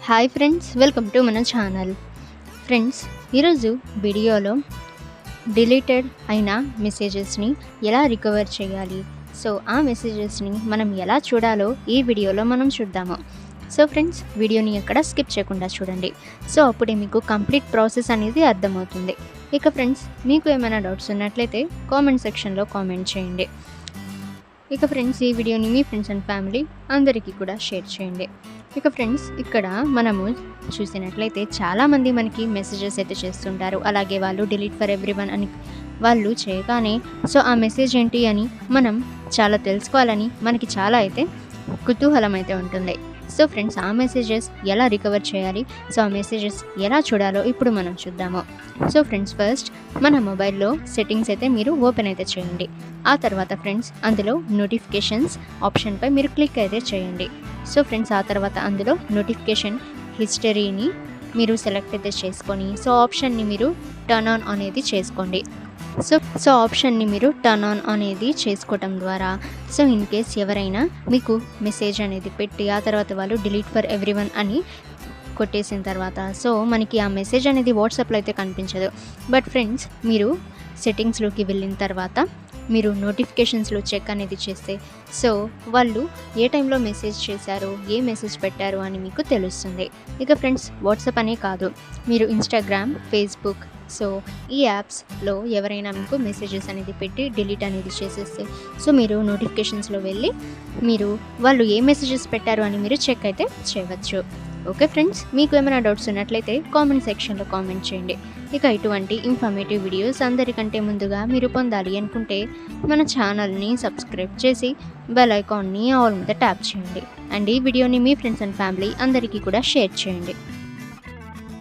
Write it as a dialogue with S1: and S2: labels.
S1: Hi friends, welcome to మన channel. Friends, ఈరోజు వీడియోలో డిలీటెడ్ అయిన మెసేజెస్ని ఎలా రికవర్ చేయాలి, సో ఆ మెసేజెస్ని మనం ఎలా చూడాలో ఈ వీడియోలో మనం చూద్దాము. సో ఫ్రెండ్స్, వీడియోని ఎక్కడ స్కిప్ చేయకుండా చూడండి. సో అప్పుడే మీకు కంప్లీట్ ప్రాసెస్ అనేది అర్థమవుతుంది. ఇక ఫ్రెండ్స్, మీకు ఏమైనా డౌట్స్ ఉన్నట్లయితే కామెంట్ సెక్షన్లో కామెంట్ చేయండి. ఇక ఫ్రెండ్స్, ఈ వీడియోని మీ ఫ్రెండ్స్ అండ్ ఫ్యామిలీ అందరికీ కూడా షేర్ చేయండి. ఇక ఫ్రెండ్స్, ఇక్కడ మనము చూసినట్లయితే చాలామంది మనకి మెసేజెస్ అయితే చేస్తుంటారు. అలాగే వాళ్ళు డిలీట్ ఫర్ ఎవ్రీవన్ అని వాళ్ళు చేయగానే సో ఆ మెసేజ్ ఏంటి అని మనం చాలా తెలుసుకోవాలని మనకి చాలా అయితే కుతూహలం అయితే ఉంటుంది. సో ఫ్రెండ్స్, ఆ మెసేజెస్ ఎలా రికవర్ చేయాలి, సో ఆ మెసేజెస్ ఎలా చూడాలో ఇప్పుడు మనం చూద్దాము. సో ఫ్రెండ్స్, ఫస్ట్ మన మొబైల్లో సెట్టింగ్స్ అయితే మీరు ఓపెన్ అయితే చేయండి. ఆ తర్వాత ఫ్రెండ్స్, అందులో నోటిఫికేషన్స్ ఆప్షన్పై మీరు క్లిక్ అయితే చేయండి. సో ఫ్రెండ్స్, ఆ తర్వాత అందులో నోటిఫికేషన్ హిస్టరీని మీరు సెలెక్ట్ అయితే చేసుకొని సో ఆప్షన్ని మీరు టర్న్ ఆన్ అనేది చేసుకోండి. సో ఆప్షన్ని మీరు టర్న్ ఆన్ అనేది చేసుకోవటం ద్వారా సో ఇన్ కేస్ ఎవరైనా మీకు మెసేజ్ అనేది పెట్టి ఆ తర్వాత వాళ్ళు డిలీట్ ఫర్ ఎవ్రీవన్ అని కొట్టేసిన తర్వాత సో మనకి ఆ మెసేజ్ అనేది వాట్సాప్లో అయితే కనిపించదు. బట్ ఫ్రెండ్స్, మీరు సెట్టింగ్స్లోకి వెళ్ళిన తర్వాత మీరు నోటిఫికేషన్స్లో చెక్ అనేది చేస్తే సో వాళ్ళు ఏ టైంలో మెసేజ్ చేశారు, ఏ మెసేజ్ పెట్టారు అని మీకు తెలుస్తుంది. ఇక ఫ్రెండ్స్, వాట్సాప్ అనే కాదు, మీరు ఇన్స్టాగ్రామ్, ఫేస్బుక్ సో ఈ యాప్స్లో ఎవరైనా మీకు మెసేజెస్ అనేది పెట్టి డిలీట్ అనేది చేసేస్తే సో మీరు నోటిఫికేషన్స్లో వెళ్ళి మీరు వాళ్ళు ఏ మెసేజెస్ పెట్టారు అని మీరు చెక్ అయితే చేయవచ్చు. ఓకే ఫ్రెండ్స్, మీకు ఏమైనా డౌట్స్ ఉన్నట్లయితే కామెంట్ సెక్షన్లో కామెంట్ చేయండి. ఇక ఇటువంటి ఇన్ఫర్మేటివ్ వీడియోస్ అందరికంటే ముందుగా మీరు పొందాలి అనుకుంటే మన ఛానల్ని సబ్స్క్రైబ్ చేసి బెల్ ఐకాన్ని ఆల్ మీద ట్యాప్ చేయండి. అండ్ ఈ వీడియోని మీ ఫ్రెండ్స్ అండ్ ఫ్యామిలీ అందరికీ కూడా షేర్ చేయండి.